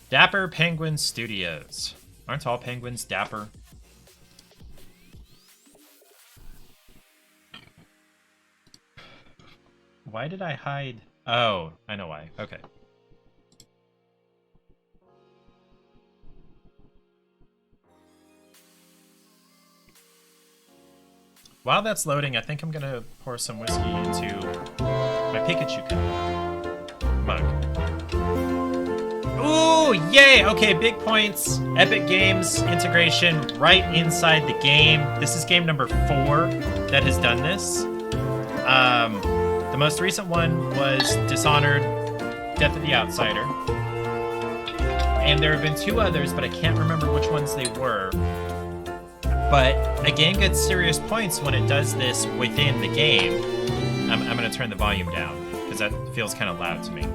Dapper Penguin Studios. Aren't all penguins dapper? Why did I hide? Oh, I know why. Okay. While that's loading, I think I'm gonna pour some whiskey into my Pikachu mug. Ooh, yay! Okay, big points. Epic Games integration right inside the game. This is game number 4 that has done this. The most recent one was Dishonored, Death of the Outsider. And there have been 2 others, but I can't remember which ones they were. But a game gets serious points when it does this within the game. I'm going to turn the volume down because that feels kind of loud to me.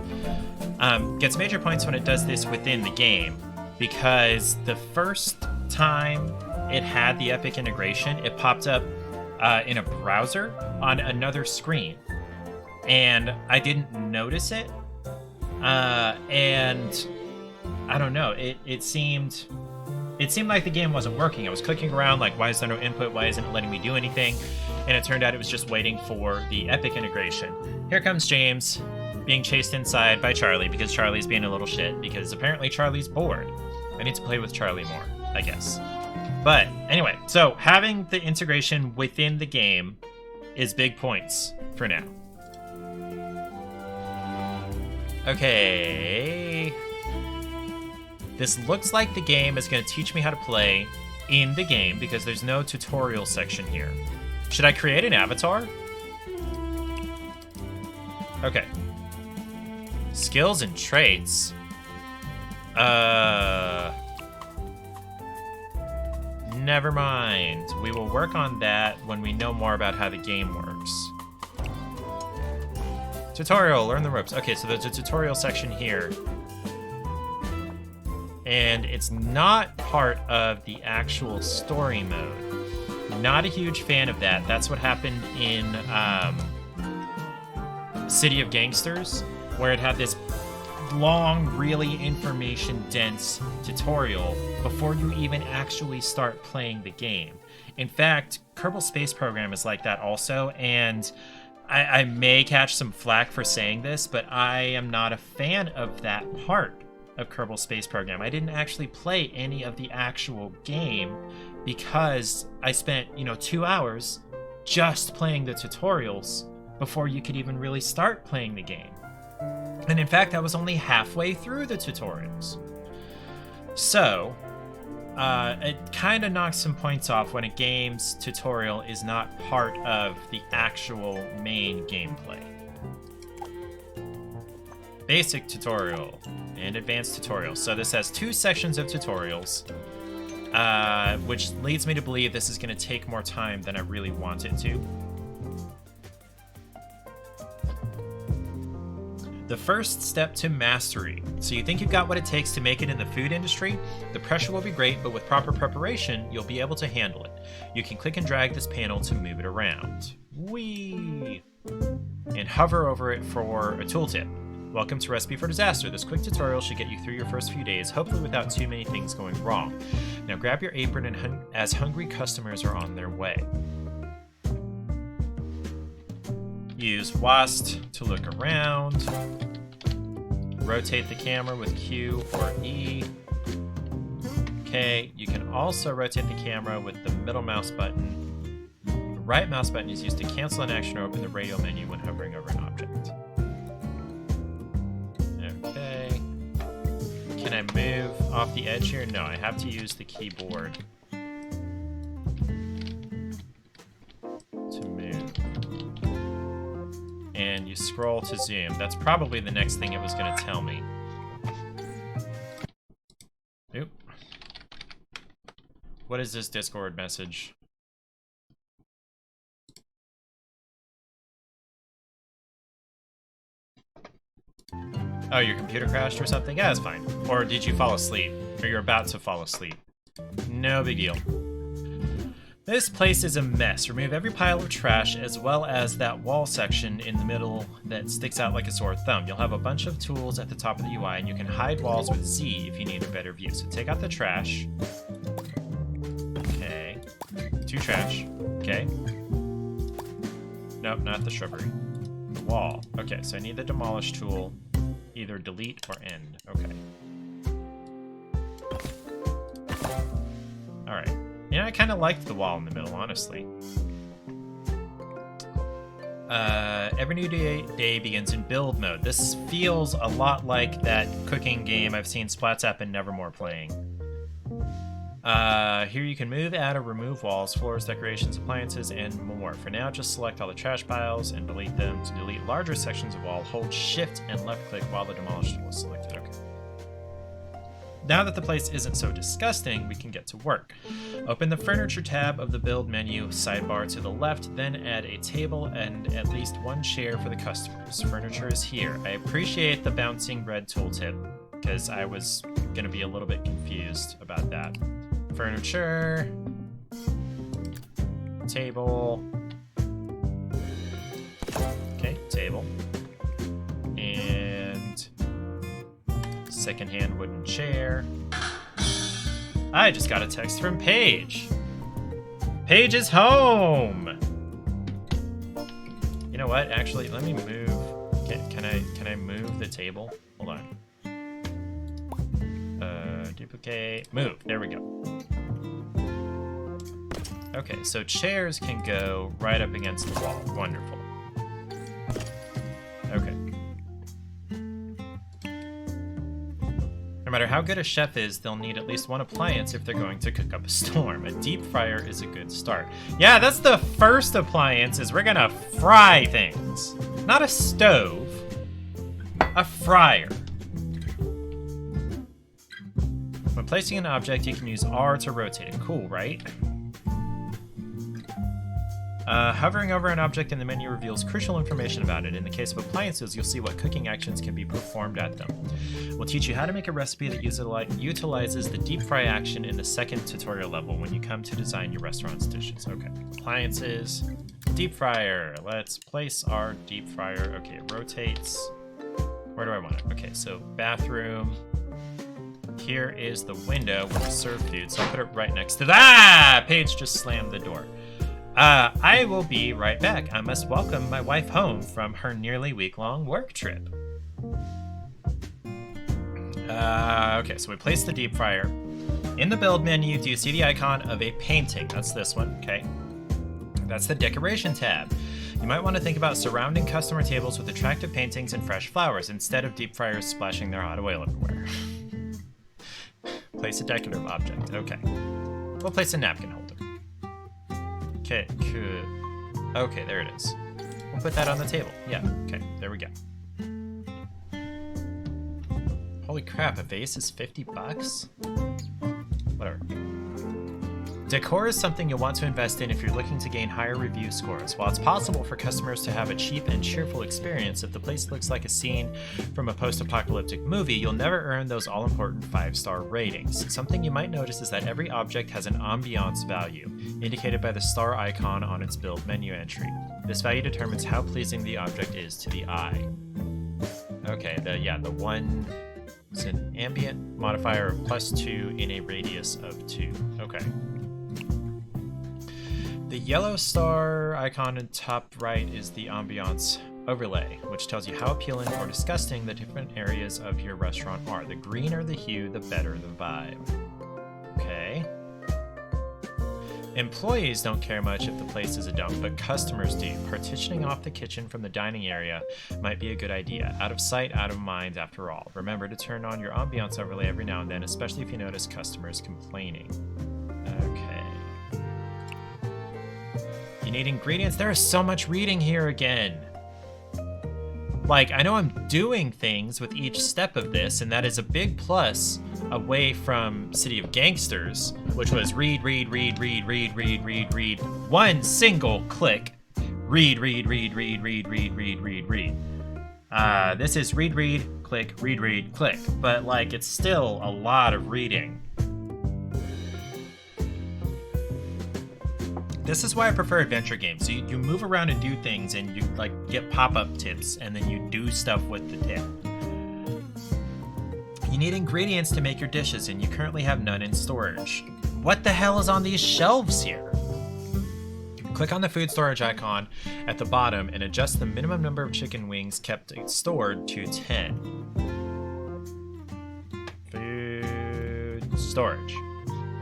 Gets major points when it does this within the game because the first time it had the Epic integration, it popped up in a browser on another screen. And I didn't notice it. And I don't know, it seemed like the game wasn't working. I was clicking around like, why is there no input? Why isn't it letting me do anything? And it turned out it was just waiting for the Epic integration. Here comes James being chased inside by Charlie because Charlie's being a little shit because apparently Charlie's bored. I need to play with Charlie more, I guess. But anyway, so having the integration within the game is big points for now. Okay. This looks like the game is going to teach me how to play in the game because there's no tutorial section here. Should I create an avatar? Okay. Skills and traits. Never mind. We will work on that when we know more about how the game works. Tutorial, learn the ropes. Okay, so there's a tutorial section here. And it's not part of the actual story mode. Not a huge fan of that. That's what happened in City of Gangsters, where it had this long, really information-dense tutorial before you even actually start playing the game. In fact, Kerbal Space Program is like that also, and I may catch some flack for saying this, but I am not a fan of that part of Kerbal Space Program. I didn't actually play any of the actual game because I spent, 2 hours just playing the tutorials before you could even really start playing the game. And in fact, I was only halfway through the tutorials. So, it kind of knocks some points off when a game's tutorial is not part of the actual main gameplay. Basic tutorial and advanced tutorial. So this has 2 sections of tutorials, which leads me to believe this is going to take more time than I really want it to. The first step to mastery. So you think you've got what it takes to make it in the food industry? The pressure will be great, but with proper preparation, you'll be able to handle it. You can click and drag this panel to move it around. Whee! And hover over it for a tooltip. Welcome to Recipe for Disaster. This quick tutorial should get you through your first few days, hopefully without too many things going wrong. Now grab your apron and as hungry customers are on their way. Use WASD to look around. Rotate the camera with Q or E. Okay, you can also rotate the camera with the middle mouse button. The right mouse button is used to cancel an action or open the radio menu when hovering over an object. Okay. Can I move off the edge here? No, I have to use the keyboard to move. And you scroll to zoom. That's probably the next thing it was going to tell me. Oop. What is this Discord message? Oh, your computer crashed or something? Yeah, that's fine. Or did you fall asleep? Or you're about to fall asleep? No big deal. This place is a mess. Remove every pile of trash as well as that wall section in the middle that sticks out like a sore thumb. You'll have a bunch of tools at the top of the UI and you can hide walls with Z if you need a better view. So take out the trash. Okay. 2 trash. Okay. Nope, not the shrubbery. The wall. Okay, so I need the demolish tool. Either delete or end. Okay. Alright. Yeah, I kind of liked the wall in the middle, honestly. Every new day begins in build mode. This feels a lot like that cooking game I've seen Splatsap and Nevermore playing. Here you can move, add, or remove walls, floors, decorations, appliances, and more. For now, just select all the trash piles and delete them. To delete larger sections of wall, hold Shift and left click while the demolish tool is selected. Okay. Now that the place isn't so disgusting, we can get to work. Open the Furniture tab of the Build menu sidebar to the left, then add a table and at least 1 chair for the customers. Furniture is here. I appreciate the bouncing red tooltip, because I was going to be a little bit confused about that. Furniture. Table. Okay, table. And secondhand wooden chair. I just got a text from Paige. Paige is home. You know what? Actually, let me move. Can I move the table? Hold on. Duplicate. Move. There we go. Okay, so chairs can go right up against the wall. Wonderful. Okay. No matter how good a chef is, they'll need at least 1 appliance if they're going to cook up a storm. A deep fryer is a good start. Yeah, that's the first appliance, is we're gonna fry things. Not a stove. A fryer. When placing an object, you can use R to rotate it. Cool, right? Hovering over an object in the menu reveals crucial information about it. In the case of appliances, you'll see what cooking actions can be performed at them. We'll teach you how to make a recipe that utilizes the deep fry action in the 2nd tutorial level when you come to design your restaurant's dishes. Okay, appliances, deep fryer. Let's place our deep fryer. Okay, it rotates. Where do I want it? Okay, so bathroom. Here is the window where we serve food, so I'll put it right next to that. Ah! Paige just slammed the door. I will be right back. I must welcome my wife home from her nearly week-long work trip. Okay, so we place the deep fryer. In the build menu, do you see the icon of a painting? That's this one, okay. That's the decoration tab. You might want to think about surrounding customer tables with attractive paintings and fresh flowers instead of deep fryers splashing their hot oil everywhere. Place a decorative object, okay. We'll place a napkin holder. Okay, cool. Okay, there it is. We'll put that on the table. Yeah, okay, there we go. Holy crap, a vase is $50? Whatever. Decor is something you'll want to invest in if you're looking to gain higher review scores. While it's possible for customers to have a cheap and cheerful experience, if the place looks like a scene from a post-apocalyptic movie, you'll never earn those all-important 5-star ratings. Something you might notice is that every object has an ambiance value, indicated by the star icon on its build menu entry. This value determines how pleasing the object is to the eye. Okay, the one is an ambient modifier of +2 in a radius of 2. Okay. The yellow star icon in top right is the ambiance overlay, which tells you how appealing or disgusting the different areas of your restaurant are. The greener the hue, the better the vibe. Okay. Employees don't care much if the place is a dump, but customers do. Partitioning off the kitchen from the dining area might be a good idea. Out of sight, out of mind, after all. Remember to turn on your ambiance overlay every now and then, especially if you notice customers complaining. Okay. You need ingredients? There is so much reading here again. Like, I know I'm doing things with each step of this, and that is a big plus away from City of Gangsters, which was read, one single click. Read. This is read, click, but like, it's still a lot of reading. This is why I prefer adventure games. So you move around and do things, and you like get pop-up tips, and then you do stuff with the tip. You need ingredients to make your dishes, and you currently have none in storage. What the hell is on these shelves here? Click on the food storage icon at the bottom and adjust the minimum number of chicken wings kept stored to 10. Food storage.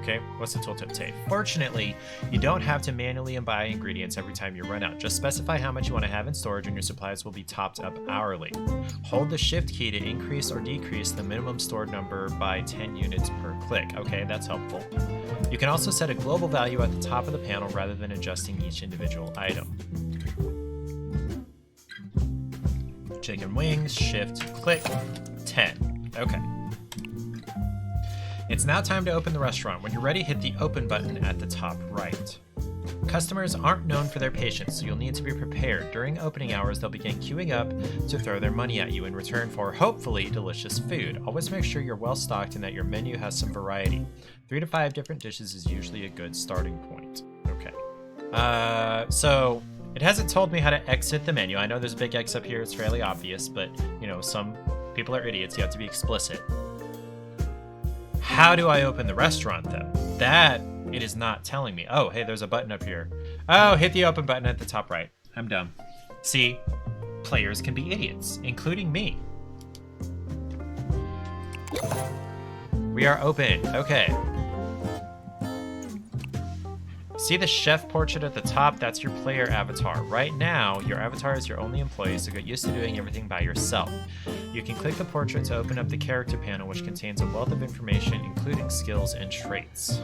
Okay, what's the tooltip say? Fortunately, you don't have to manually buy ingredients every time you run out. Just specify how much you want to have in storage and your supplies will be topped up hourly. Hold the shift key to increase or decrease the minimum stored number by 10 units per click. Okay, that's helpful. You can also set a global value at the top of the panel rather than adjusting each individual item. Chicken wings, shift, click, 10. Okay. It's now time to open the restaurant. When you're ready, hit the open button at the top right. Customers aren't known for their patience, so you'll need to be prepared. During opening hours, they'll begin queuing up to throw their money at you in return for, hopefully, delicious food. Always make sure you're well stocked and that your menu has some variety. 3 to 5 different dishes is usually a good starting point. Okay. So it hasn't told me how to exit the menu. I know there's a big X up here. It's fairly obvious, but, you know, some people are idiots. You have to be explicit. How do I open the restaurant, though? That it is not telling me. Oh, hey, there's a button up here. Oh, hit the open button at the top right. I'm dumb. See, players can be idiots, including me. We are open. Okay. See the chef portrait at the top? That's your player avatar. Right now, your avatar is your only employee, so get used to doing everything by yourself. You can click the portrait to open up the character panel, which contains a wealth of information, including skills and traits.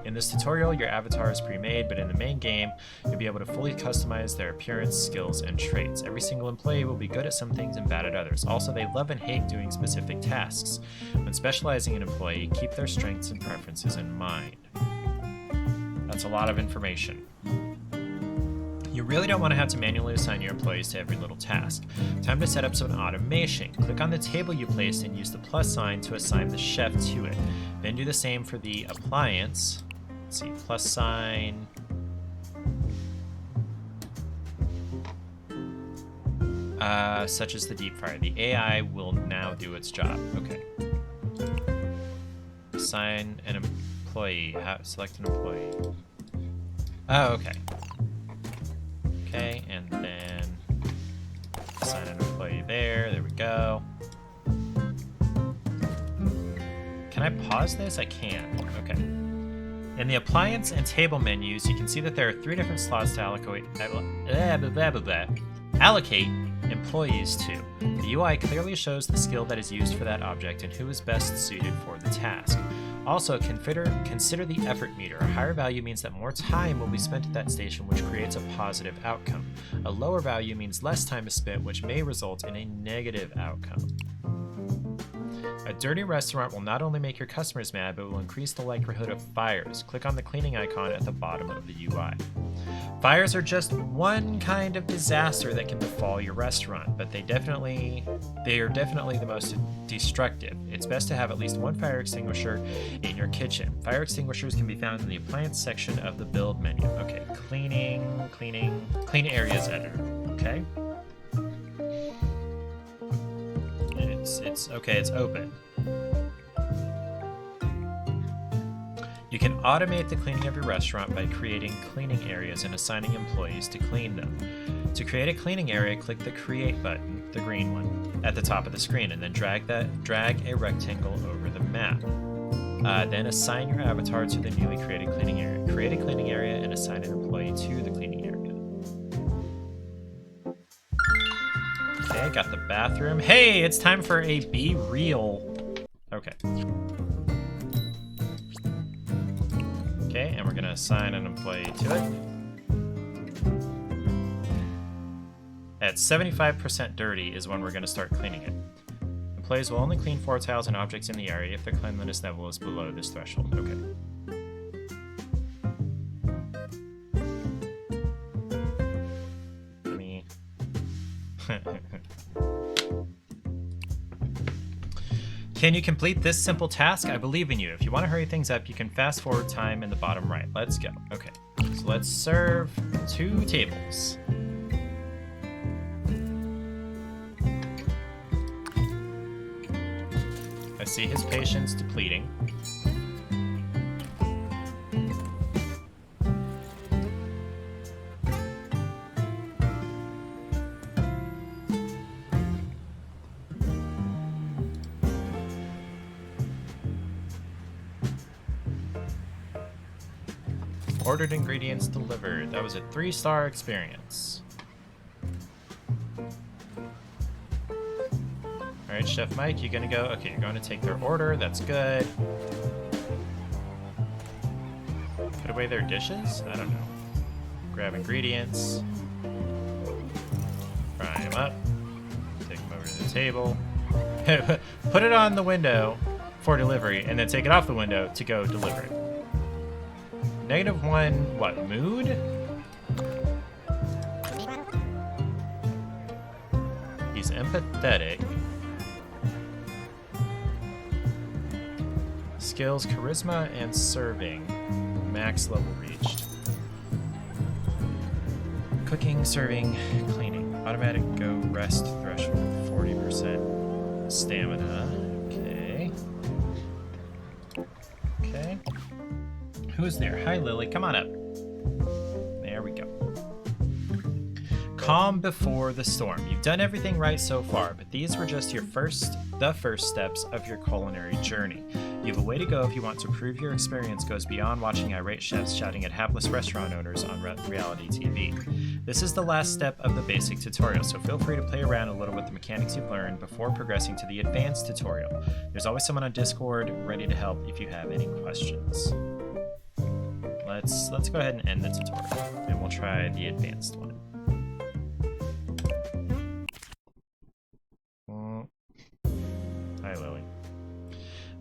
In this tutorial, your avatar is pre-made, but in the main game, you'll be able to fully customize their appearance, skills, and traits. Every single employee will be good at some things and bad at others. Also, they love and hate doing specific tasks. When specializing an employee, keep their strengths and preferences in mind. That's a lot of information. You really don't want to have to manually assign your employees to every little task. Time to set up some automation. Click on the table you placed and use the plus sign to assign the chef to it. Then do the same for the appliance. Let's see, plus sign. Such as the deep fryer. The AI will now do its job. Okay. Assign an employee. Select an employee. Oh, okay. Okay, and then assign an employee there. There we go. Can I pause this? I can. Okay. In the appliance and table menus, you can see that there are 3 different slots to allocate employees to. The UI clearly shows the skill that is used for that object and who is best suited for the task. Also, consider the effort meter. A higher value means that more time will be spent at that station, which creates a positive outcome. A lower value means less time is spent, which may result in a negative outcome. A dirty restaurant will not only make your customers mad, but will increase the likelihood of fires. Click on the cleaning icon at the bottom of the UI. Fires are just one kind of disaster that can befall your restaurant, but they are definitely the most destructive. It's best to have at least one fire extinguisher in your kitchen. Fire extinguishers can be found in the appliance section of the build menu. Okay, clean areas editor. Okay. It's okay, it's open. You can automate the cleaning of your restaurant by creating cleaning areas and assigning employees to clean them. To create a cleaning area, click the Create button, the green one, at the top of the screen, and then drag a rectangle over the map. Then assign your avatar to the newly created cleaning area. Create a cleaning area and assign an employee to the cleaning area. Okay, got the bathroom. Hey, it's time for a Be Real. Okay. Okay, and we're gonna assign an employee to it. At 75% dirty is when we're gonna start cleaning it. Employees will only clean floor tiles and objects in the area if their cleanliness level is below this threshold. Okay. Can you complete this simple task? I believe in you. If you want to hurry things up, you can fast forward time in the bottom right. Let's go. Okay, so let's serve 2 tables. I see his patience depleting. Ordered ingredients delivered. That was a 3-star experience. Alright, Chef Mike, you gonna go? Okay, you're going to take their order. That's good. Put away their dishes? I don't know. Grab ingredients. Fry them up. Take them over to the table. Put it on the window for delivery, and then take it off the window to go deliver it. -1, what, mood? He's empathetic. Skills, charisma, and serving. Max level reached. Cooking, serving, cleaning. Automatic go rest threshold, 40% stamina. Okay. Okay. Who's there? Hi, Lily. Come on up. There we go. Calm before the storm. You've done everything right so far, but these were just the first steps of your culinary journey. You have a way to go if you want to prove your experience goes beyond watching irate chefs shouting at hapless restaurant owners on reality TV. This is the last step of the basic tutorial, so feel free to play around a little with the mechanics you've learned before progressing to the advanced tutorial. There's always someone on Discord ready to help if you have any questions. Let's go ahead and end the tutorial, and we'll try the advanced one. Hi, Lily.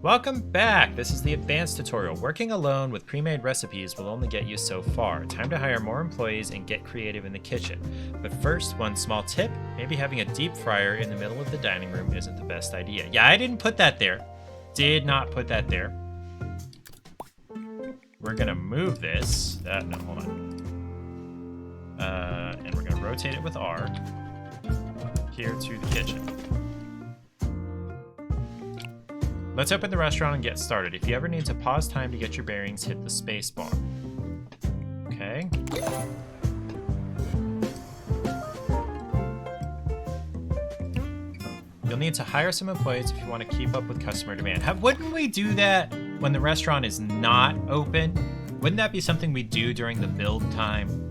Welcome back! This is the advanced tutorial. Working alone with pre-made recipes will only get you so far. Time to hire more employees and get creative in the kitchen. But first, one small tip, maybe having a deep fryer in the middle of the dining room isn't the best idea. Yeah, I didn't put that there. Did not put that there. We're gonna move this. No, hold on. And we're gonna rotate it with R here to the kitchen. Let's open the restaurant and get started. If you ever need to pause time to get your bearings, hit the space bar. Okay. You'll need to hire some employees if you want to keep up with customer demand. Wouldn't we do that when the restaurant is not open? Wouldn't that be something we do during the build time?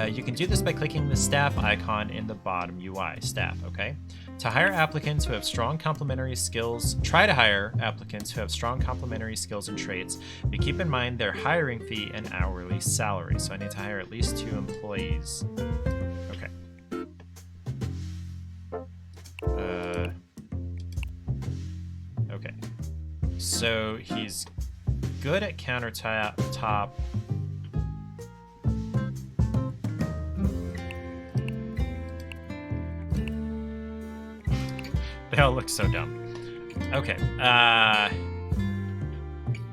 You can do this by clicking the staff icon in the bottom UI. Staff, okay? To hire applicants who have strong complementary skills, try to hire applicants who have strong complementary skills and traits, but keep in mind their hiring fee and hourly salary. So I need to hire at least 2 employees. Okay. Okay. So he's good at countertop. They all look so dumb. Okay.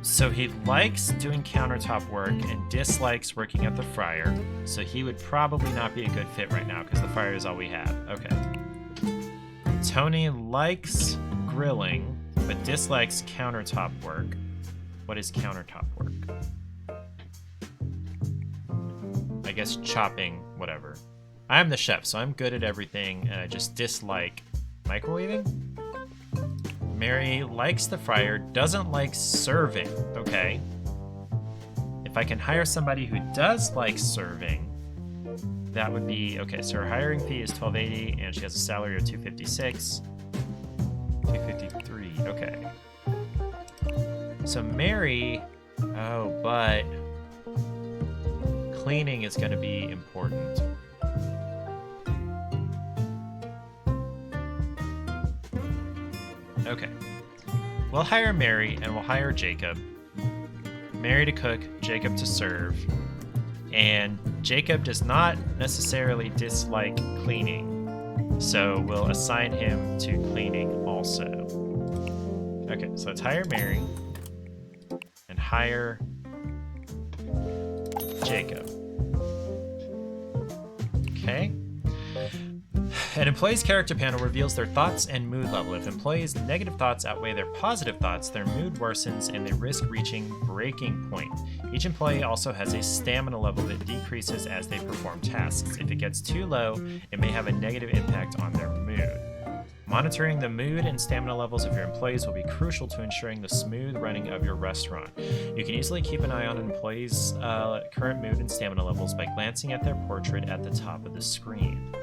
So he likes doing countertop work and dislikes working at the fryer. So he would probably not be a good fit right now because the fryer is all we have. Okay. Tony likes grilling but dislikes countertop work. What is countertop work? I guess chopping, whatever. I'm the chef, so I'm good at everything, and I just dislike microwaving? Mary likes the fryer, doesn't like serving. Okay. If I can hire somebody who does like serving, that would be... Okay, so her hiring fee is $12.80, and she has a salary of $256. $253, okay. So Mary... Oh, but... cleaning is going to be important. Okay. We'll hire Mary, and we'll hire Jacob. Mary to cook, Jacob to serve. And Jacob does not necessarily dislike cleaning, so we'll assign him to cleaning also. Okay, so let's hire Mary and hire Jacob. Okay. An employee's character panel reveals their thoughts and mood level. If employees' negative thoughts outweigh their positive thoughts, their mood worsens and they risk reaching breaking point. Each employee also has a stamina level that decreases as they perform tasks. If it gets too low, it may have a negative impact on their mood. Monitoring the mood and stamina levels of your employees will be crucial to ensuring the smooth running of your restaurant. You can easily keep an eye on an employee's current mood and stamina levels by glancing at their portrait at the top of the screen.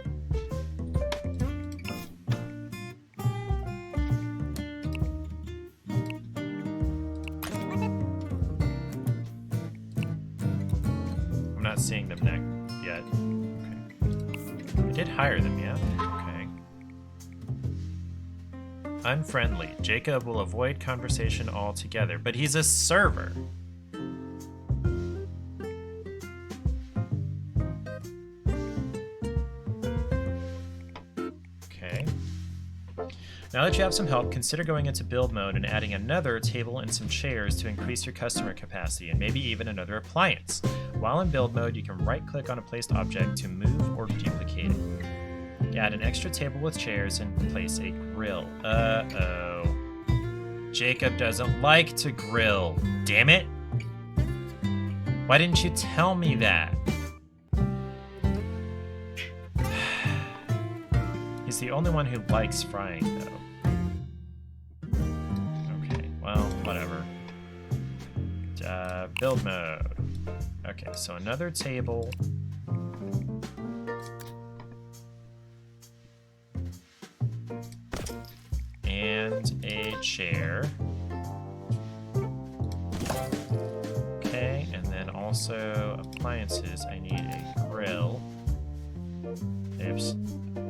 I'm not seeing them yet. Okay. I did hire them, yeah? Okay. Unfriendly. Jacob will avoid conversation altogether, but he's a server. Okay. Now that you have some help, consider going into build mode and adding another table and some chairs to increase your customer capacity, and maybe even another appliance. While in build mode, you can right-click on a placed object to move or duplicate it. Add an extra table with chairs and place a grill. Uh-oh. Jacob doesn't like to grill. Damn it. Why didn't you tell me that? He's the only one who likes frying, though. Okay, well, whatever. Build mode. Okay, so another table. And a chair. Okay, and then also appliances. I need a grill. Oops.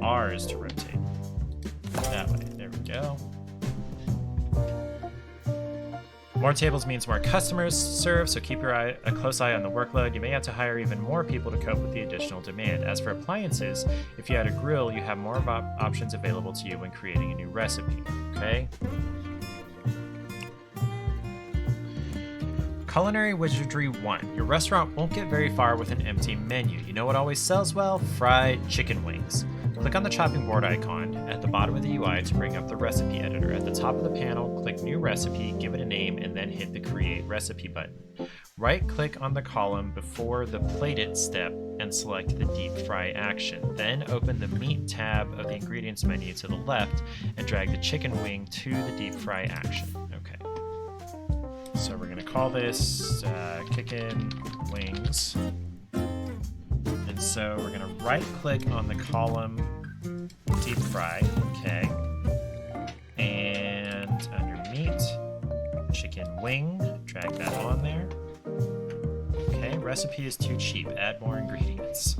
R is to rotate. That way. There we go. More tables means more customers served, so keep a close eye on the workload. You may have to hire even more people to cope with the additional demand. As for appliances, if you add a grill, you have more options available to you when creating a new recipe. Okay? Culinary Wizardry 1. Your restaurant won't get very far with an empty menu. You know what always sells well? Fried chicken wings. Click on the chopping board icon at the bottom of the UI to bring up the recipe editor. At the top of the panel, click New Recipe, give it a name, and then hit the Create Recipe button. Right-click on the column before the Plate It step and select the Deep Fry action. Then open the Meat tab of the Ingredients menu to the left and drag the chicken wing to the Deep Fry action. Okay. So we're going to call this Kickin' Wings. And so we're going to right-click on the column Deep Fry, okay, and under Meat, Chicken Wing, drag that on there. Okay, recipe is too cheap, add more ingredients.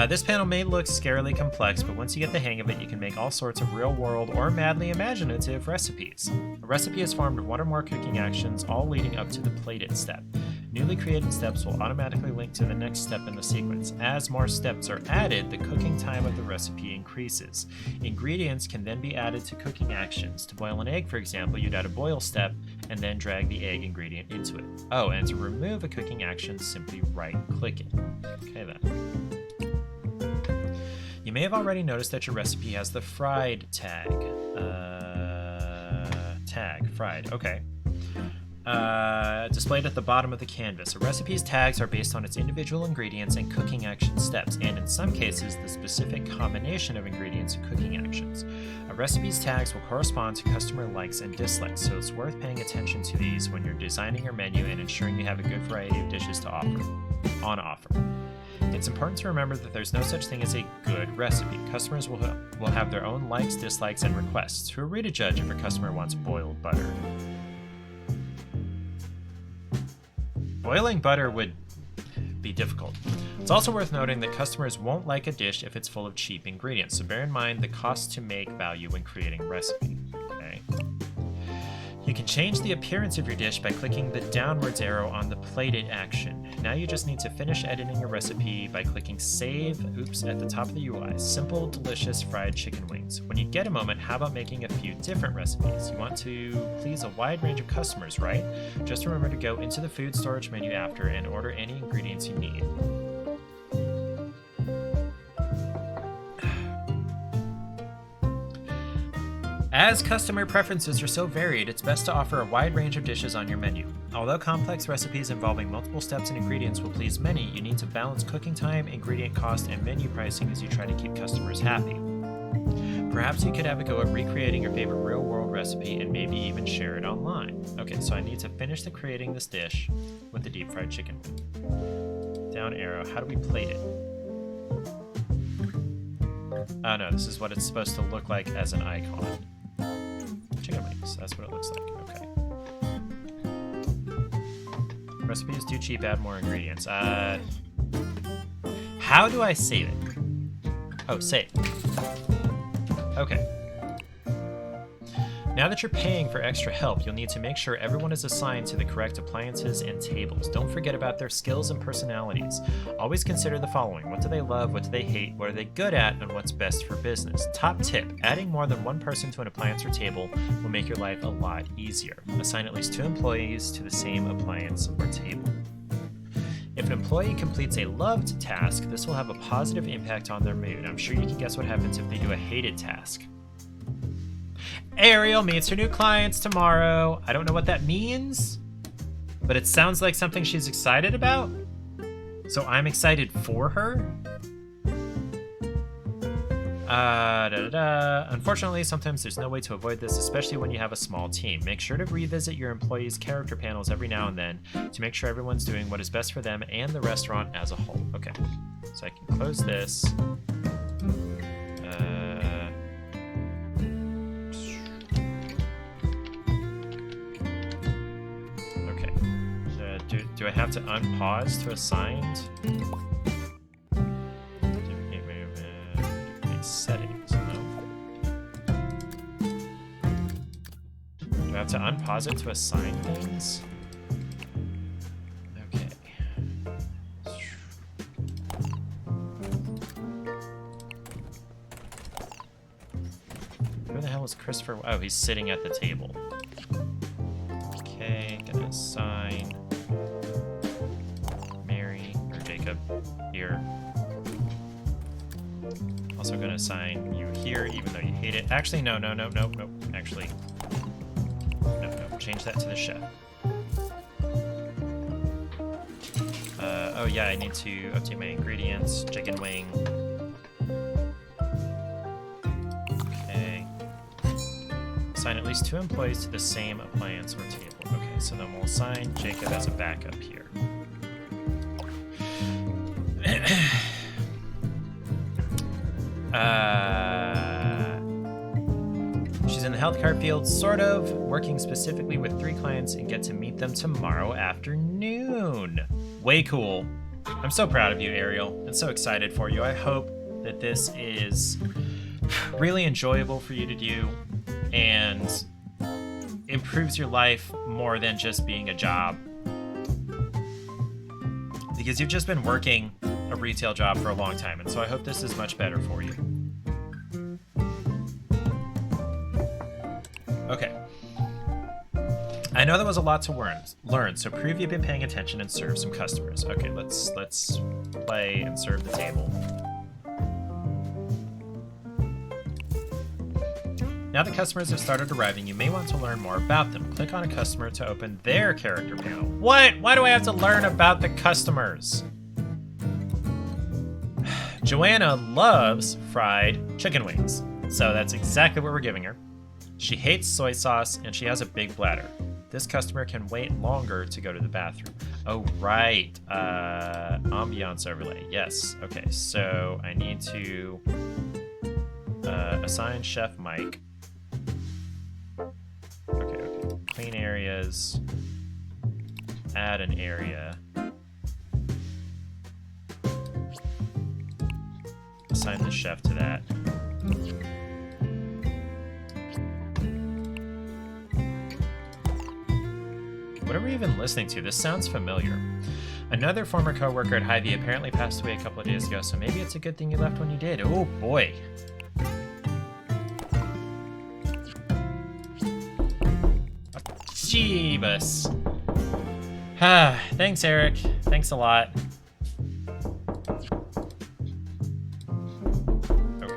This panel may look scarily complex, but once you get the hang of it, you can make all sorts of real-world or madly imaginative recipes. A recipe is formed of one or more cooking actions, all leading up to the Plate It step. Newly created steps will automatically link to the next step in the sequence. As more steps are added, the cooking time of the recipe increases. Ingredients can then be added to cooking actions. To boil an egg, for example, you'd add a boil step and then drag the egg ingredient into it. Oh, and to remove a cooking action, simply right-click it. Okay then. You may have already noticed that your recipe has the fried tag. Fried, okay. Displayed at the bottom of the canvas. A recipe's tags are based on its individual ingredients and cooking action steps, and in some cases, the specific combination of ingredients and cooking actions. A recipe's tags will correspond to customer likes and dislikes, so it's worth paying attention to these when you're designing your menu and ensuring you have a good variety of dishes to offer. It's important to remember that there's no such thing as a good recipe. Customers will have their own likes, dislikes, and requests. Who are we to judge if a customer wants boiled butter? Boiling butter would be difficult. It's also worth noting that customers won't like a dish if it's full of cheap ingredients, so bear in mind the cost to make value when creating a recipe. Okay. You can change the appearance of your dish by clicking the downwards arrow on the plated action. Now you just need to finish editing your recipe by clicking save, at the top of the UI. Simple, delicious fried chicken wings. When you get a moment, how about making a few different recipes? You want to please a wide range of customers, right? Just remember to go into the food storage menu after and order any ingredients you need. As customer preferences are so varied, it's best to offer a wide range of dishes on your menu. Although complex recipes involving multiple steps and ingredients will please many, you need to balance cooking time, ingredient cost, and menu pricing as you try to keep customers happy. Perhaps you could have a go at recreating your favorite real-world recipe and maybe even share it online. Okay, so I need to finish creating this dish with the deep fried chicken. Down arrow, how do we plate it? Oh no, this is what it's supposed to look like as an icon. Chicken wings, that's what it looks like, okay. Recipe is too cheap, add more ingredients. How do I save it? Oh, save. Okay. Now that you're paying for extra help, you'll need to make sure everyone is assigned to the correct appliances and tables. Don't forget about their skills and personalities. Always consider the following. What do they love? What do they hate? What are they good at? And what's best for business? Top tip, adding more than one person to an appliance or table will make your life a lot easier. Assign at least 2 employees to the same appliance or table. If an employee completes a loved task, this will have a positive impact on their mood. I'm sure you can guess what happens if they do a hated task. Ariel meets her new clients tomorrow. I don't know what that means, but it sounds like something she's excited about. So I'm excited for her. Unfortunately, sometimes there's no way to avoid this, especially when you have a small team. Make sure to revisit your employees' character panels every now and then to make sure everyone's doing what is best for them and the restaurant as a whole. Okay, so I can close this. Do I have to unpause to assigned? Duplicate movement, duplicate settings, no. Do I have to unpause it to assign things? Okay. Who the hell is Christopher? Oh, he's sitting at the table. Okay, gonna assign here. Also gonna assign you here, even though you hate it. Actually, no. Actually, no. Change that to the chef. Oh yeah, I need to update my ingredients. Chicken wing. Okay. Assign at least 2 employees to the same appliance or table. Okay, so then we'll assign Jacob as a backup here. She's in the healthcare field, sort of, working specifically with 3 clients and get to meet them tomorrow afternoon. Way cool. I'm so proud of you, Ariel, and so excited for you. I hope that this is really enjoyable for you to do and improves your life more than just being a job. Because you've just been working a retail job for a long time, and so I hope this is much better for you. Okay. I know there was a lot to learn, so prove you've been paying attention and serve some customers. Okay, let's play and serve the table. Now that customers have started arriving, you may want to learn more about them. Click on a customer to open their character panel. What? Why do I have to learn about the customers? Joanna loves fried chicken wings, so that's exactly what we're giving her. She hates soy sauce, and she has a big bladder. This customer can wait longer to go to the bathroom. Oh, right. Ambiance overlay. Yes. Okay, so I need to assign Chef Mike. Okay. Clean areas. Add an area. Assign the chef to that. What are we even listening to? This sounds familiar. Another former coworker at Hy-Vee apparently passed away a couple of days ago, so maybe it's a good thing you left when you did. Oh boy. Jeebus. Thanks, Eric. Thanks a lot. Okay.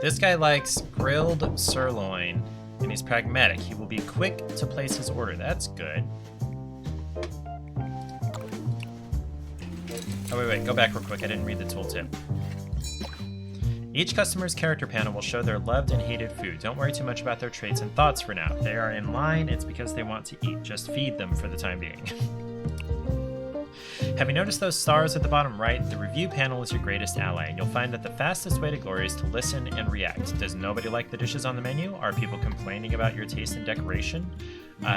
This guy likes grilled sirloin, and he's pragmatic. He will be quick to place his order. That's good. Oh, wait, go back real quick. I didn't read the tooltip. Each customer's character panel will show their loved and hated food. Don't worry too much about their traits and thoughts for now. If they are in line, it's because they want to eat. Just feed them for the time being. Have you noticed those stars at the bottom right? The review panel is your greatest ally, and you'll find that the fastest way to glory is to listen and react. Does nobody like the dishes on the menu? Are people complaining about your taste and decoration?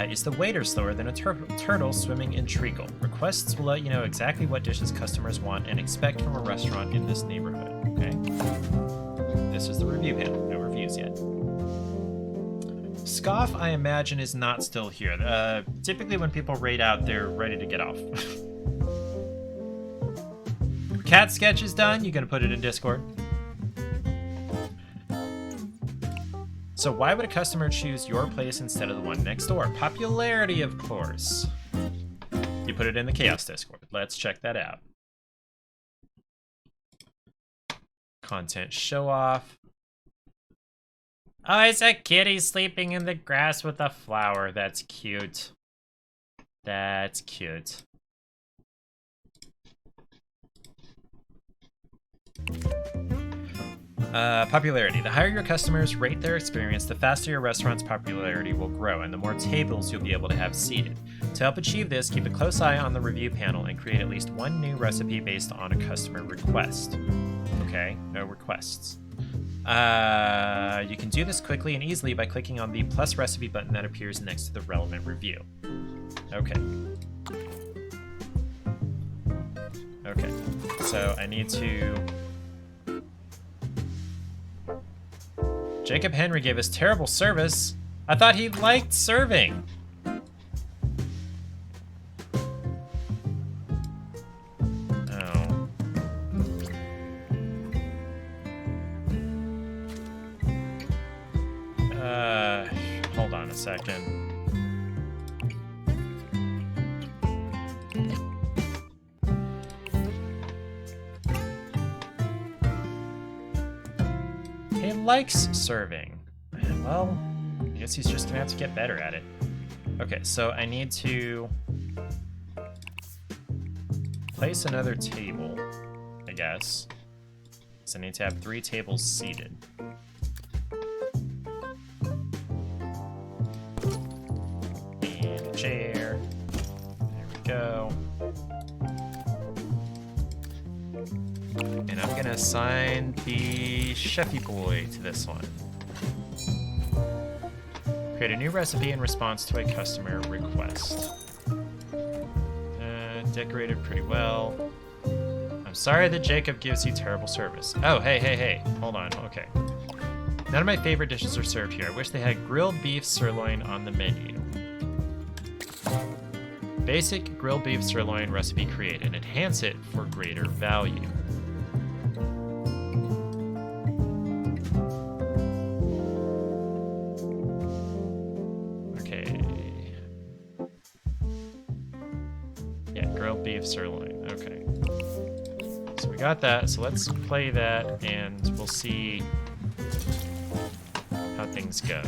Is the waiter slower than a turtle swimming in treacle? Requests will let you know exactly what dishes customers want and expect from a restaurant in this neighborhood. Okay? This is the review panel. No reviews yet. Scoff, I imagine, is not still here. Typically when people raid out, they're ready to get off. Cat sketch is done. You gonna put it in Discord? So why would a customer choose your place instead of the one next door? Popularity, of course. You put it in the Chaos Discord. Let's check that out. Content show off. Oh, it's a kitty sleeping in the grass with a flower. That's cute. That's cute. Popularity. The higher your customers rate their experience, the faster your restaurant's popularity will grow, and the more tables you'll be able to have seated. To help achieve this, keep a close eye on the review panel and create at least one new recipe based on a customer request. Okay, no requests. You can do this quickly and easily by clicking on the plus recipe button that appears next to the relevant review. Okay. Okay, so I need to... Jacob Henry gave us terrible service. I thought he liked serving. Oh. Hold on a second. He likes serving. Well, I guess he's just gonna have to get better at it. Okay, so I need to place another table, I guess. So I need to have 3 tables seated. And a chair. There we go. And I'm gonna assign the Chefy Boy to this one. Create a new recipe in response to a customer request. Decorated pretty well. I'm sorry that Jacob gives you terrible service. Oh, hey. Hold on, okay. None of my favorite dishes are served here. I wish they had grilled beef sirloin on the menu. Basic grilled beef sirloin recipe created. Enhance it for greater value. Beef sirloin. Okay. So we got that. So let's play that and we'll see how things go.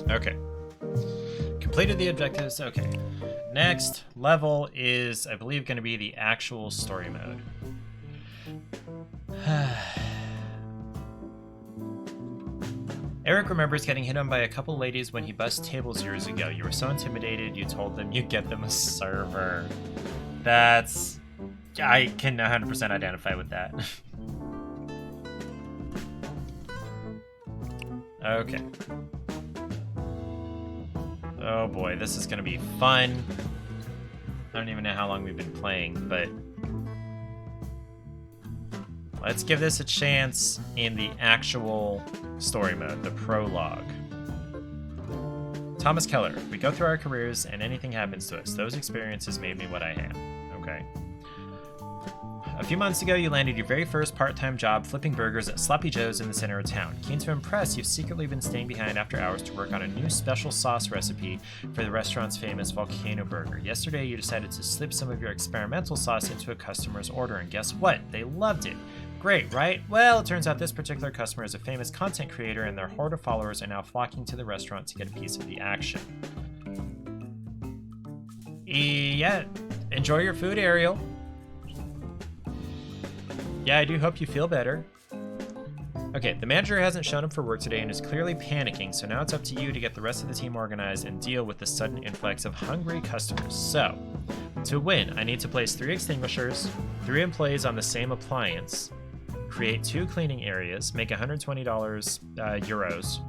Okay. Completed the objectives. Okay. Next level is, I believe, going to be the actual story mode. Eric remembers getting hit on by a couple ladies when he bussed tables years ago. You were so intimidated, you told them you'd get them a server. That's... I can 100% identify with that. Okay. Oh boy, this is gonna be fun. I don't even know how long we've been playing, but let's give this a chance in the actual story mode, the prologue. Thomas Keller, we go through our careers and anything happens to us. Those experiences made me what I am. Okay. A few months ago, you landed your very first part-time job flipping burgers at Sloppy Joe's in the center of town. Keen to impress, you've secretly been staying behind after hours to work on a new special sauce recipe for the restaurant's famous volcano burger. Yesterday, you decided to slip some of your experimental sauce into a customer's order, and guess what? They loved it. Great, right? Well, it turns out this particular customer is a famous content creator, and their horde of followers are now flocking to the restaurant to get a piece of the action. Yeah, enjoy your food, Ariel. Yeah, I do hope you feel better. Okay, the manager hasn't shown up for work today and is clearly panicking, so now it's up to you to get the rest of the team organized and deal with the sudden influx of hungry customers. So, to win, I need to place 3 extinguishers, 3 employees on the same appliance, create 2 cleaning areas, make $120 euros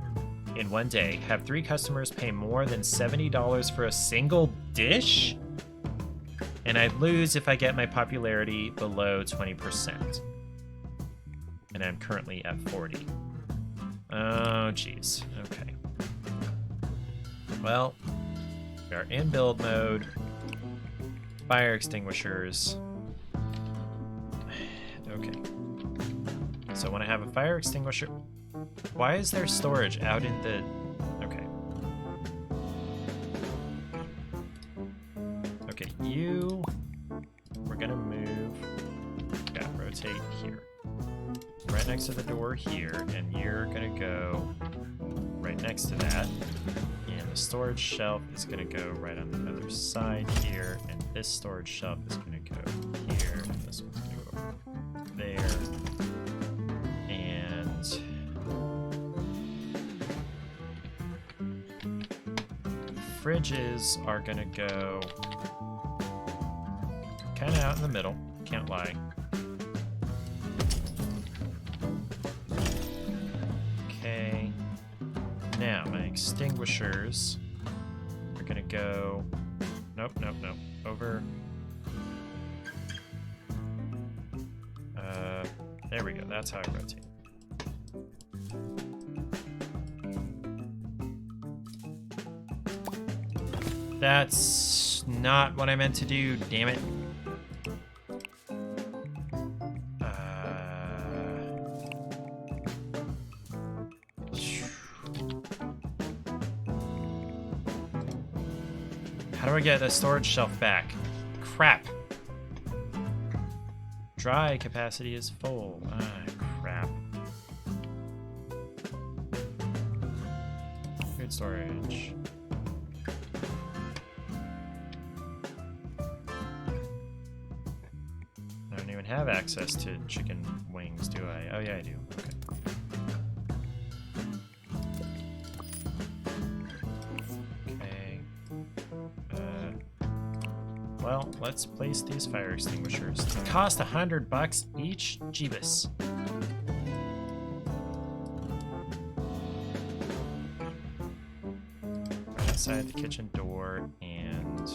in one day, have 3 customers pay more than $70 for a single dish, and I lose if I get my popularity below 20%. And I'm currently at 40. Oh, jeez. Okay. Well, we are in build mode. Fire extinguishers. Okay. So when I have a fire extinguisher... Why is there storage out in the... Okay. Okay, you... We're gonna move... Yeah, rotate here. Right next to the door here, and you're gonna go right next to that. And the storage shelf is gonna go right on the other side here, and this storage shelf is gonna go here, and this one's gonna go over there. And fridges are gonna go kind of out in the middle, can't lie. Okay, now my extinguishers are gonna go, nope, over, there we go, that's how I rotate. That's not what I meant to do, damn it. How do I get a storage shelf back? Crap. Dry capacity is full. Ah, crap. Food storage. I don't even have access to chicken wings, do I? Oh yeah, I do. Okay. Well, let's place these fire extinguishers. They cost $100 each? Jeebus. Right outside the kitchen door and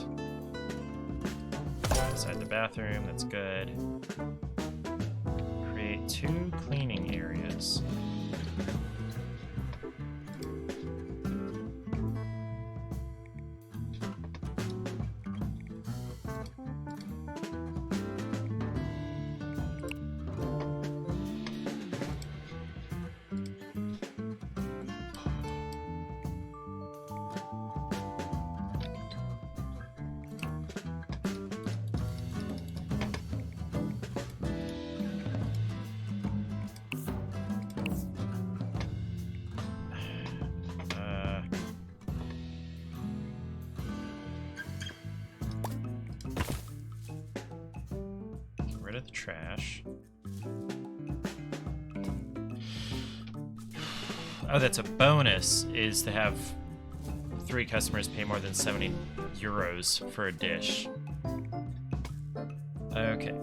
outside the bathroom, that's good. Create 2 cleaning areas. Rid of the trash. Oh, that's a bonus, is to have 3 customers pay more than 70 euros for a dish. Okay.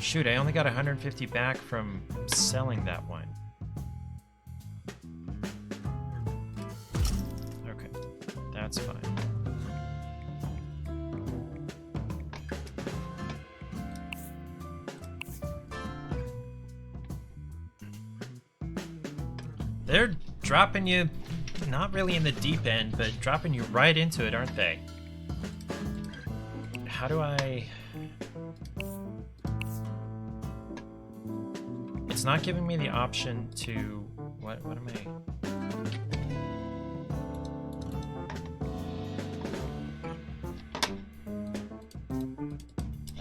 Shoot, I only got 150 back from selling that one. Okay, that's fine. They're dropping you, not really in the deep end, but dropping you right into it, aren't they? How do I... It's not giving me the option to... What am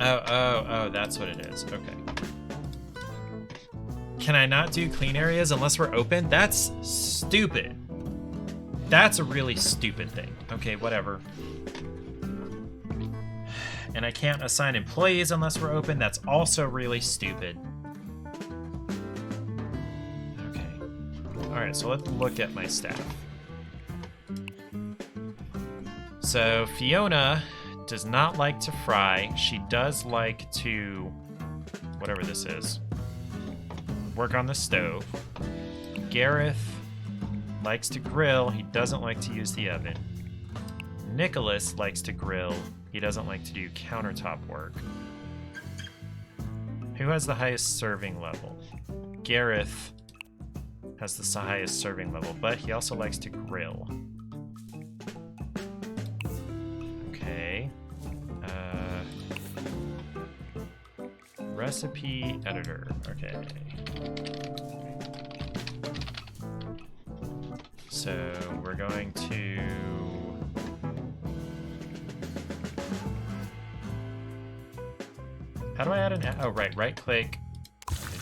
I... Oh, that's what it is. Okay. Can I not do clean areas unless we're open? That's stupid. That's a really stupid thing. Okay, whatever. And I can't assign employees unless we're open. That's also really stupid. Okay. Alright, so let's look at my staff. So Fiona does not like to fry. She does like to, whatever this is, work on the stove. Gareth likes to grill. He doesn't like to use the oven. Nicholas likes to grill. He doesn't like to do countertop work. Who has the highest serving level? Gareth has the highest serving level, but he also likes to grill. Okay. Recipe editor. Okay. So we're going to... How do I add an... Oh, right click.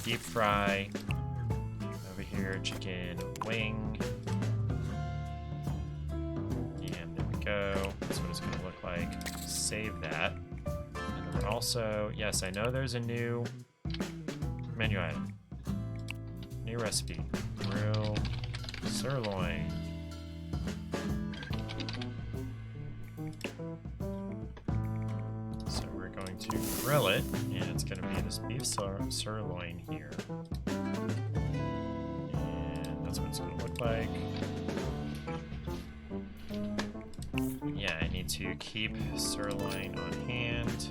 Deep fry. Over here, chicken wing. And there we go. That's what it's going to look like. Save that. And then we're also... Yes, I know there's a new menu item. New recipe. Grill sirloin. So we're going to grill it, and it's going to be this beef sirloin here. And that's what it's going to look like. Yeah, I need to keep sirloin on hand.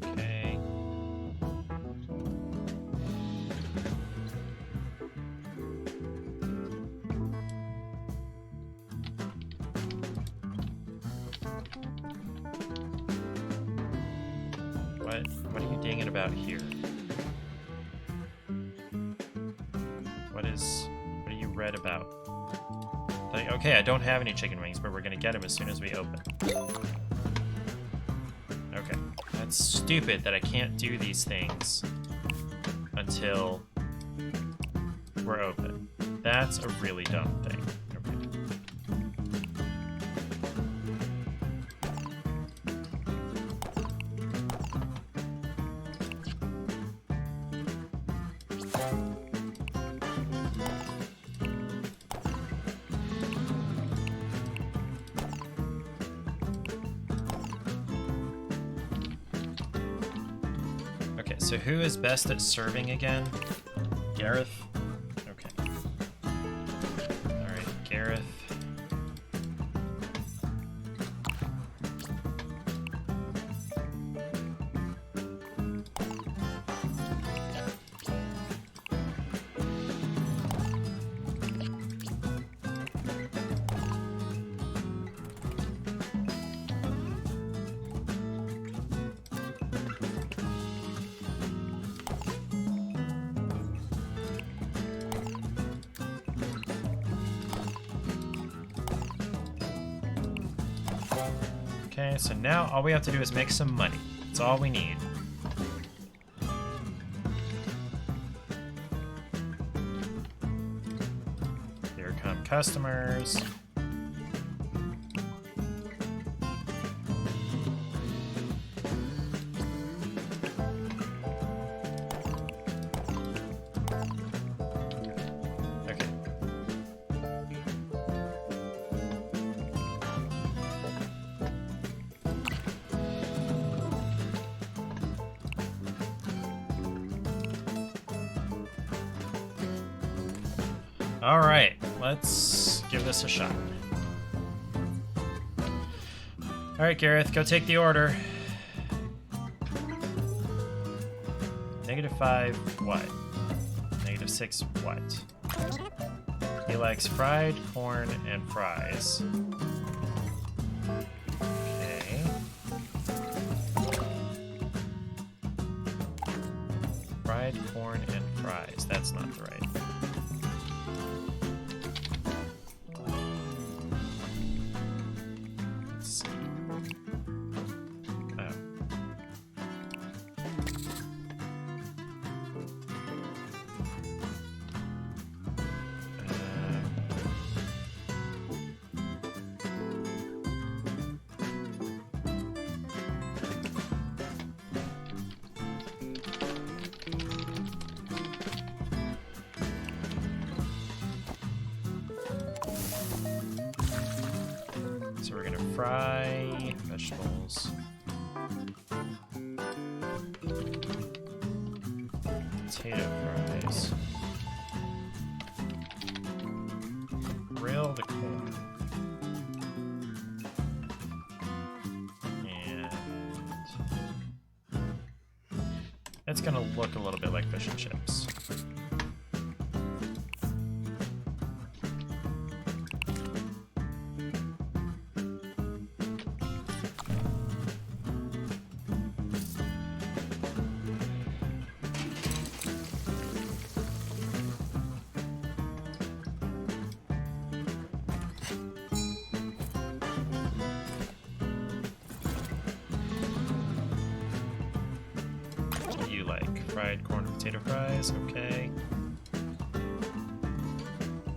Okay. What are you dinging about here? What are you red about? Like, okay, I don't have any chicken wings, but we're gonna get them as soon as we open. Okay, that's stupid that I can't do these things until we're open. That's a really dumb thing. So who is best at serving again? Gareth? Okay. Alright, Gareth. Okay, so now all we have to do is make some money. That's all we need. Here come customers. Alright, let's give this a shot. Alright, Gareth, go take the order. -5 what? -6 what? He likes fried corn and fries. Okay. Fried corn and fries. That's not the right. Let's see. Oh. So we're gonna fry vegetables. Potato fries. Grill the corn. And it's gonna look a little bit like fish and chips. Fried corn and potato fries, okay.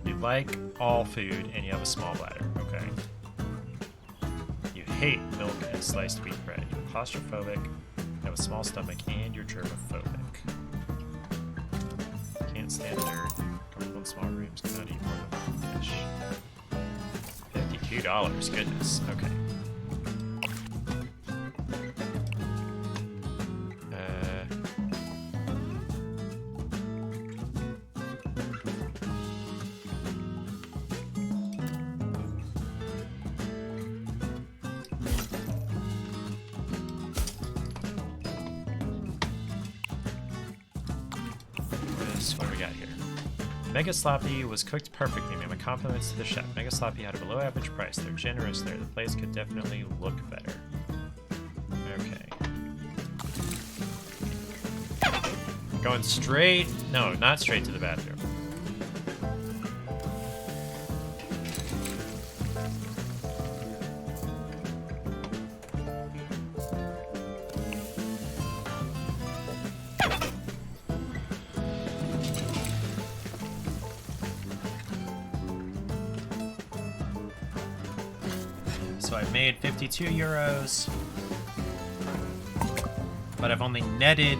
You like all food and you have a small bladder, okay. You hate milk and sliced wheat bread. You're claustrophobic, you have a small stomach, and you're germophobic. Can't stand dirt, comfortable in small rooms, cannot eat more than one dish. $52, goodness, okay. What do we got here? Mega Sloppy was cooked perfectly, ma'am. My compliments to the chef. Mega Sloppy had a below average price. They're generous there. The place could definitely look better. Okay. Going straight... No, not straight to the bathroom. So I made 52 euros, but I've only netted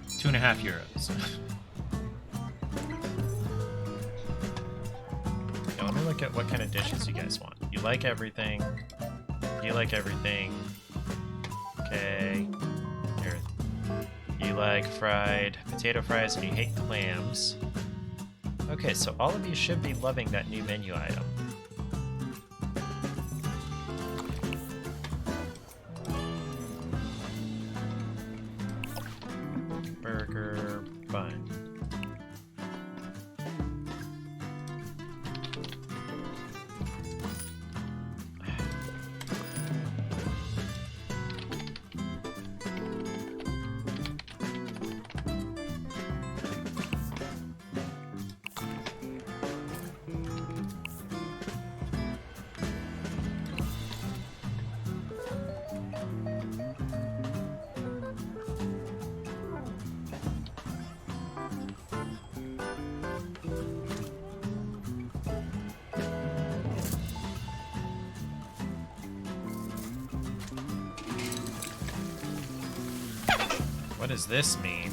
2.5 euros. Okay, let me look at what kind of dishes you guys want. You like everything. You like everything. Okay. Here. You like fried potato fries and you hate clams. Okay, so all of you should be loving that new menu item. Burger bun. What does this mean?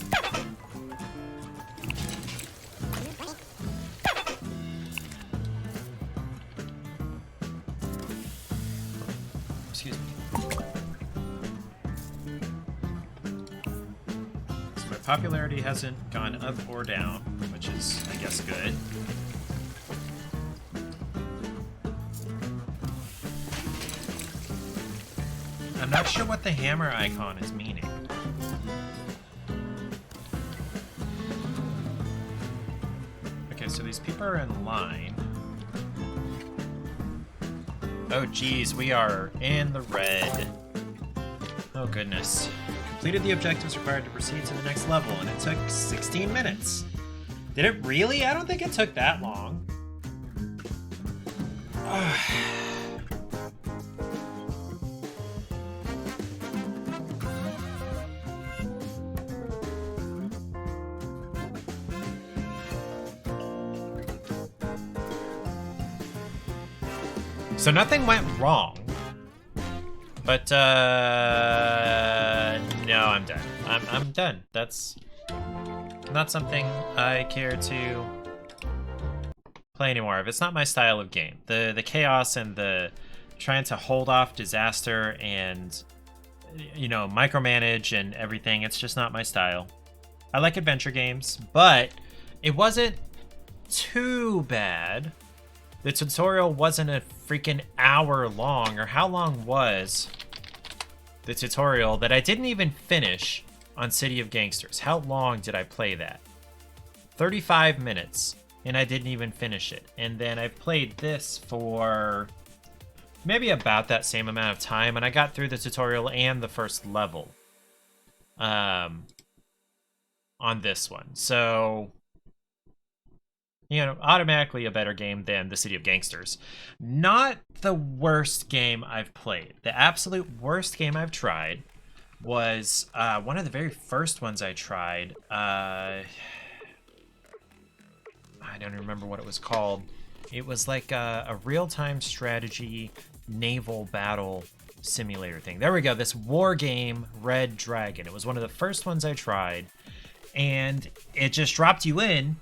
Excuse me. So my popularity hasn't gone up or down, which which is, I guess, good. I'm not sure what the hammer icon is meaning. Okay, so these people are in line. Oh geez, we are in the red. Oh goodness. Completed the objectives required to proceed to the next level, and it took 16 minutes. Did it really? I don't think it took that long. So nothing went wrong. But, no, I'm done. I'm done. That's not something I care to play anymore of. It's not my style of game. The chaos and the trying to hold off disaster and, you know, micromanage and everything, it's just not my style. I like adventure games, but it wasn't too bad. The tutorial wasn't a freaking hour long, or how long was the tutorial that I didn't even finish on City of Gangsters? How long did I play that? 35 minutes, and I didn't even finish it. And then I played this for maybe about that same amount of time, and I got through the tutorial and the first level on this one. So, you know, automatically a better game than the City of Gangsters. Not the worst game I've played. The absolute worst game I've tried was one of the very first ones I tried. I don't remember what it was called. It was like a real-time strategy naval battle simulator thing. There we go. This war game, Red Dragon. It was one of the first ones I tried, and it just dropped you in.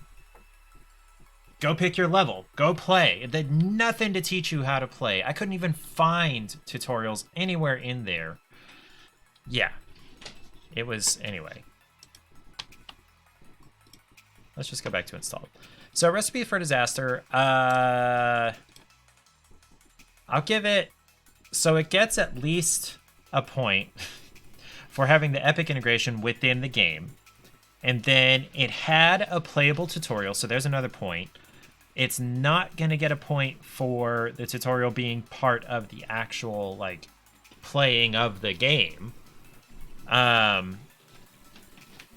Go pick your level. Go play. It did nothing to teach you how to play. I couldn't even find tutorials anywhere in there. Yeah. It was... Anyway. Let's just go back to install. So, Recipe for Disaster. I'll give it... So, it gets at least a point for having the epic integration within the game. And then it had a playable tutorial. So, there's another point. It's not going to get a point for the tutorial being part of the actual, like, playing of the game.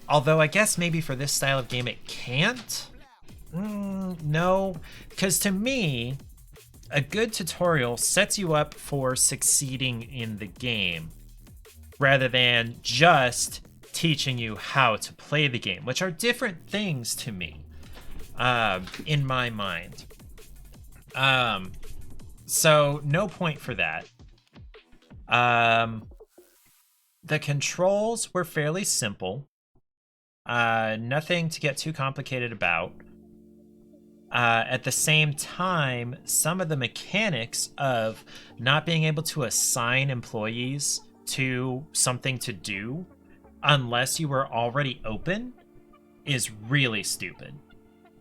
Although I guess maybe for this style of game it can't. No, because to me, a good tutorial sets you up for succeeding in the game rather than just teaching you how to play the game, which are different things to me. In my mind. So no point for that. The controls were fairly simple. Nothing to get too complicated about. At the same time, some of the mechanics of not being able to assign employees to something to do unless you were already open is really stupid.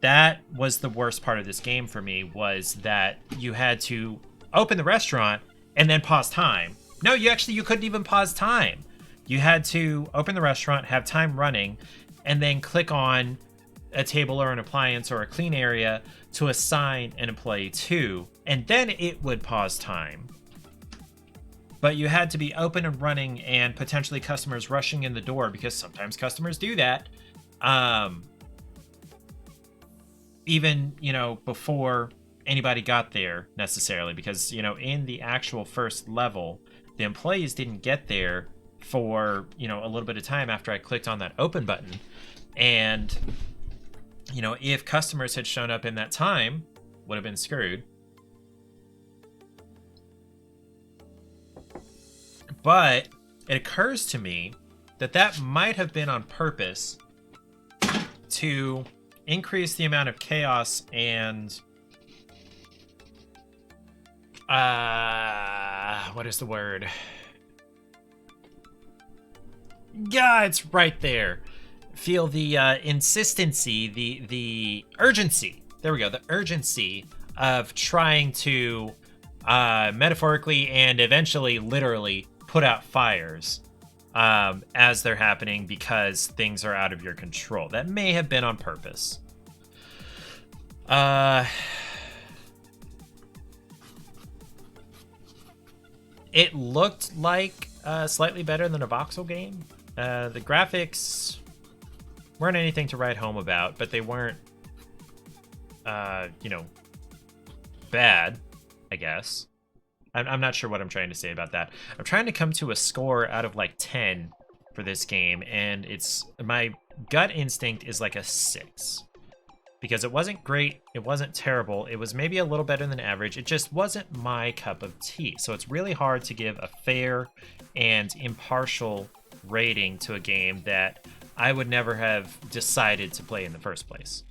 That was the worst part of this game for me, was that you had to open the restaurant and then pause time. No, you couldn't even pause time. You had to open the restaurant, have time running, and then click on a table or an appliance or a clean area to assign an employee to, and then it would pause time. But you had to be open and running and potentially customers rushing in the door, because sometimes customers do that. Even, you know, before anybody got there necessarily, because, you know, in the actual first level, the employees didn't get there for, you know, a little bit of time after I clicked on that open button. And, you know, if customers had shown up in that time, would have been screwed. But it occurs to me that that might have been on purpose to increase the amount of chaos and what is the word? Yeah, it's right there. feel the insistency, the urgency. There we go. The urgency of trying to metaphorically and eventually literally put out fires as they're happening because things are out of your control. That may have been on purpose. It looked like slightly better than a voxel game. The graphics weren't anything to write home about, but they weren't, bad, I guess. I'm not sure what I'm trying to say about that. I'm trying to come to a score out of like 10 for this game, and my gut instinct is like a 6. Because it wasn't great, it wasn't terrible, it was maybe a little better than average, it just wasn't my cup of tea. So it's really hard to give a fair and impartial rating to a game that I would never have decided to play in the first place.